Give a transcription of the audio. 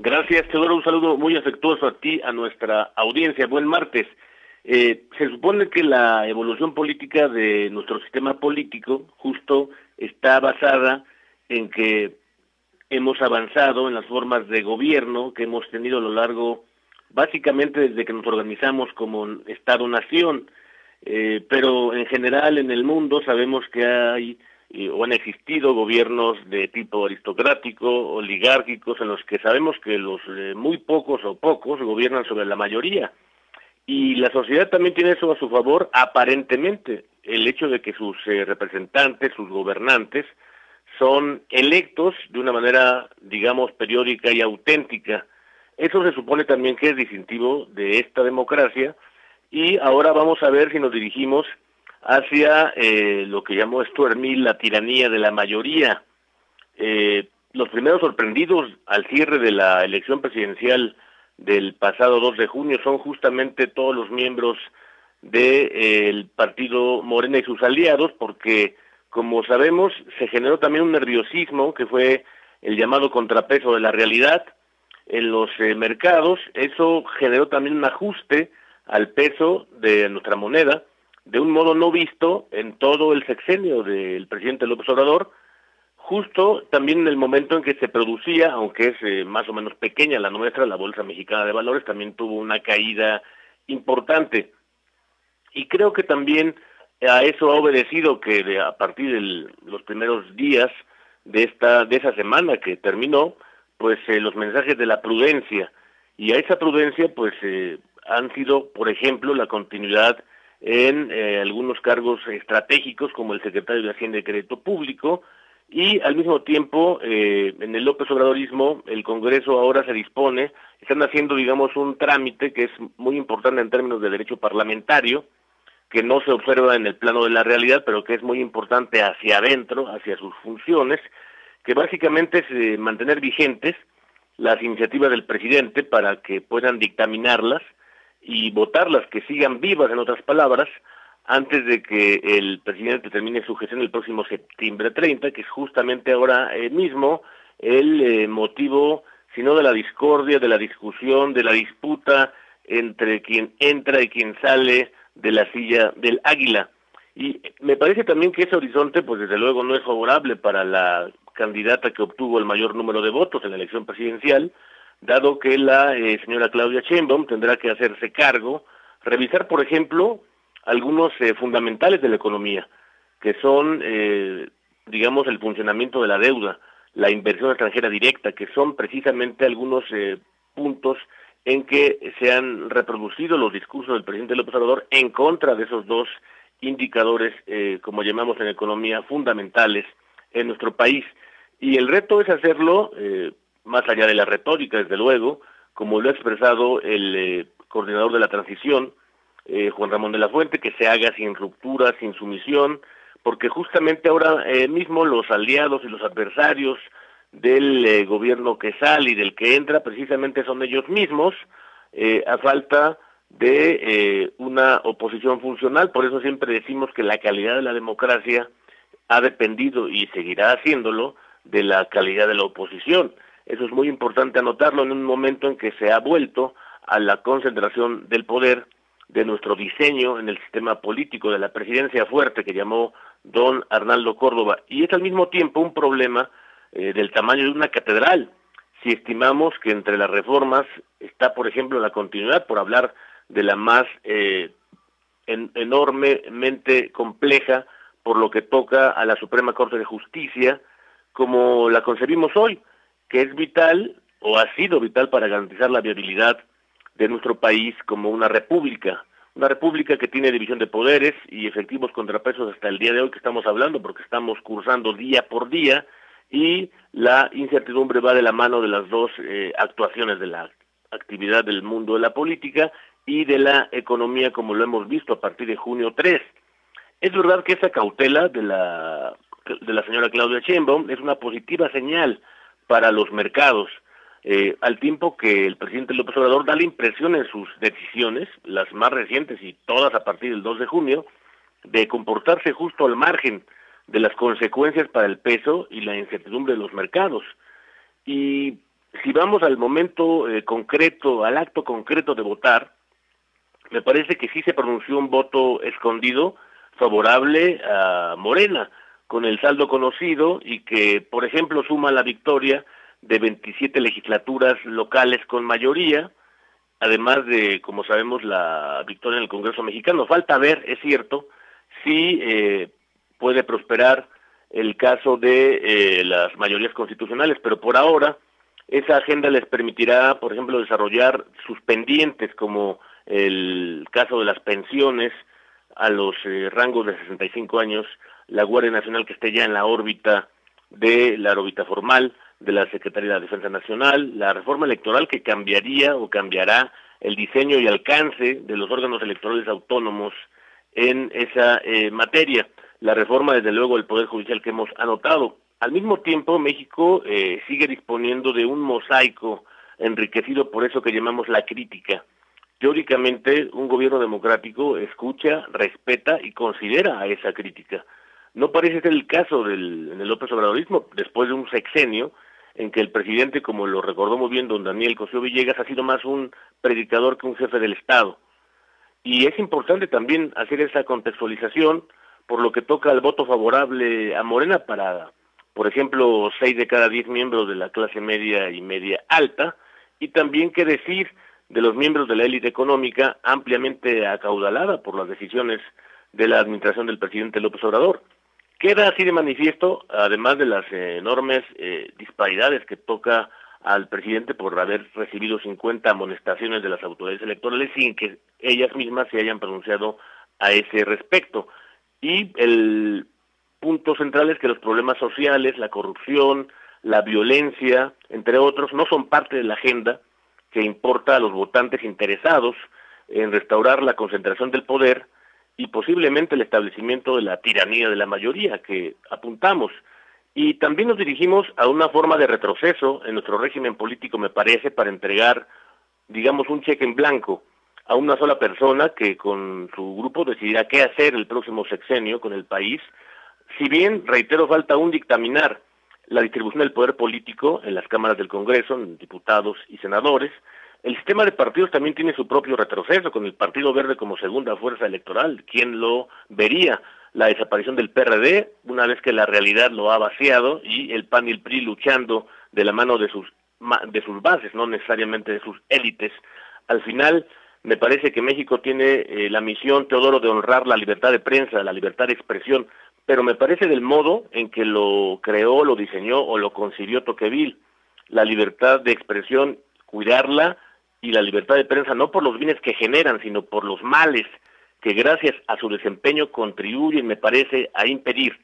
Gracias, Teodoro. Un saludo muy afectuoso a ti, a nuestra audiencia. Buen martes. Se supone que la evolución política de nuestro sistema político justo está basada en que hemos avanzado en las formas de gobierno que hemos tenido a lo largo, básicamente desde que nos organizamos como Estado-Nación, pero en general en el mundo sabemos que hay o han existido gobiernos de tipo aristocrático, oligárquicos, en los que sabemos que los muy pocos o pocos gobiernan sobre la mayoría. Y la sociedad también tiene eso a su favor, aparentemente, el hecho de que sus representantes, sus gobernantes, son electos de una manera, digamos, periódica y auténtica. Eso se supone también que es distintivo de esta democracia, y ahora vamos a ver si nos dirigimos hacia lo que llamó Stuart Mill la tiranía de la mayoría. Los primeros sorprendidos al cierre de la elección presidencial del pasado 2 de junio son justamente todos los miembros del partido Morena y sus aliados, porque, como sabemos, se generó también un nerviosismo que fue el llamado contrapeso de la realidad en los mercados. Eso generó también un ajuste al peso de nuestra moneda, de un modo no visto en todo el sexenio del presidente López Obrador, justo también en el momento en que se producía, aunque es más o menos pequeña la nuestra, la Bolsa Mexicana de Valores también tuvo una caída importante. Y creo que también a eso ha obedecido que a partir de los primeros días de esa semana que terminó, pues los mensajes de la prudencia, y a esa prudencia pues han sido, por ejemplo, la continuidad en algunos cargos estratégicos como el secretario de Hacienda y Crédito Público, y al mismo tiempo en el López Obradorismo el Congreso ahora se dispone, están haciendo digamos un trámite que es muy importante en términos de derecho parlamentario, que no se observa en el plano de la realidad, pero que es muy importante hacia adentro, hacia sus funciones, que básicamente es mantener vigentes las iniciativas del presidente para que puedan dictaminarlas y votarlas, que sigan vivas, en otras palabras, antes de que el presidente termine su gestión el próximo septiembre 30, que es justamente ahora mismo el motivo, sino de la discordia, de la discusión, de la disputa entre quien entra y quien sale de la silla del águila. Y me parece también que ese horizonte, pues desde luego no es favorable para la candidata que obtuvo el mayor número de votos en la elección presidencial, dado que la señora Claudia Sheinbaum tendrá que hacerse cargo, revisar, por ejemplo, algunos fundamentales de la economía, que son, digamos, el funcionamiento de la deuda, la inversión extranjera directa, que son precisamente algunos puntos en que se han reproducido los discursos del presidente López Obrador en contra de esos dos indicadores, como llamamos en economía, fundamentales en nuestro país. Y el reto es hacerlo, más allá de la retórica, desde luego, como lo ha expresado el coordinador de la transición, Juan Ramón de la Fuente, que se haga sin ruptura, sin sumisión, porque justamente ahora mismo los aliados y los adversarios del gobierno que sale y del que entra, precisamente son ellos mismos, a falta de una oposición funcional. Por eso siempre decimos que la calidad de la democracia ha dependido y seguirá haciéndolo de la calidad de la oposición. Eso es muy importante anotarlo en un momento en que se ha vuelto a la concentración del poder de nuestro diseño en el sistema político de la presidencia fuerte que llamó don Arnaldo Córdoba, y es al mismo tiempo un problema del tamaño de una catedral. Si estimamos que entre las reformas está, por ejemplo, la continuidad, por hablar de la más enormemente compleja por lo que toca a la Suprema Corte de Justicia, como la concebimos hoy, que es vital, o ha sido vital para garantizar la viabilidad de nuestro país como una república que tiene división de poderes y efectivos contrapesos hasta el día de hoy que estamos hablando, porque estamos cursando día por día, y la incertidumbre va de la mano de las dos actuaciones de la actividad del mundo de la política y de la economía, como lo hemos visto a partir de junio 3. Es verdad que esa cautela de la señora Claudia Sheinbaum es una positiva señal para los mercados, al tiempo que el presidente López Obrador da la impresión en sus decisiones, las más recientes y todas a partir del 2 de junio, de comportarse justo al margen de las consecuencias para el peso y la incertidumbre de los mercados. Y si vamos al momento concreto, al acto concreto de votar, me parece que sí se pronunció un voto escondido favorable a Morena, con el saldo conocido y que, por ejemplo, suma la victoria de 27 legislaturas locales con mayoría, además de, como sabemos, la victoria en el Congreso mexicano. Falta ver, es cierto, si puede prosperar el caso de las mayorías constitucionales, pero por ahora esa agenda les permitirá, por ejemplo, desarrollar sus pendientes, como el caso de las pensiones a los rangos de 65 años, la Guardia Nacional que esté ya en la órbita de la órbita formal de la Secretaría de la Defensa Nacional, la reforma electoral que cambiaría o cambiará el diseño y alcance de los órganos electorales autónomos en esa materia, la reforma desde luego del Poder Judicial que hemos anotado. Al mismo tiempo, México sigue disponiendo de un mosaico enriquecido por eso que llamamos la crítica. Teóricamente, un gobierno democrático escucha, respeta y considera a esa crítica. No parece ser el caso en el López Obradorismo, después de un sexenio en que el presidente, como lo recordó muy bien don Daniel Cosío Villegas, ha sido más un predicador que un jefe del Estado. Y es importante también hacer esa contextualización por lo que toca al voto favorable a Morena para, por ejemplo, 6 de cada 10 miembros de la clase media y media alta, y también qué decir de los miembros de la élite económica ampliamente acaudalada por las decisiones de la administración del presidente López Obrador. Queda así de manifiesto, además de las enormes disparidades que toca al presidente por haber recibido 50 amonestaciones de las autoridades electorales sin que ellas mismas se hayan pronunciado a ese respecto. Y el punto central es que los problemas sociales, la corrupción, la violencia, entre otros, no son parte de la agenda que importa a los votantes interesados en restaurar la concentración del poder y posiblemente el establecimiento de la tiranía de la mayoría que apuntamos. Y también nos dirigimos a una forma de retroceso en nuestro régimen político, me parece, para entregar, digamos, un cheque en blanco a una sola persona que con su grupo decidirá qué hacer el próximo sexenio con el país, si bien, reitero, falta aún dictaminar la distribución del poder político en las cámaras del Congreso, en diputados y senadores. El sistema de partidos también tiene su propio retroceso, con el Partido Verde como segunda fuerza electoral. ¿Quién lo vería? La desaparición del PRD, una vez que la realidad lo ha vaciado, y el PAN y el PRI luchando de la mano de sus bases, no necesariamente de sus élites. Al final, me parece que México tiene la misión, Teodoro, de honrar la libertad de prensa, la libertad de expresión, pero me parece del modo en que lo creó, lo diseñó o lo concibió Tocqueville. La libertad de expresión, cuidarla, y la libertad de prensa no por los bienes que generan, sino por los males que gracias a su desempeño contribuyen, me parece, a impedir